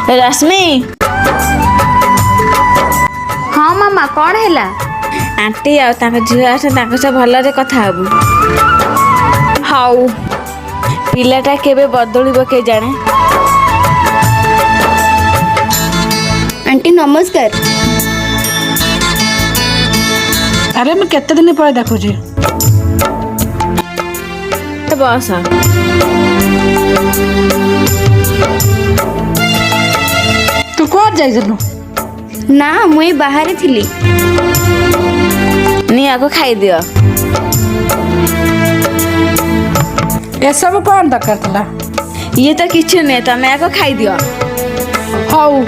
रश्मि हाँ मामा कौन है आंटी आउ झील सब भलरे कथा हबू हाउ पिलाटा केबे बदलिबो के जाने। आंटी नमस्कार। अरे मैं केते दिन पर देखुची बस तू कौन जाइलु ना मुई बाहर थी। नी आको खाई दियो। ए सब कौन दरकार थला ये तो किछु नहीं तमे आको खाई दियो। हाउ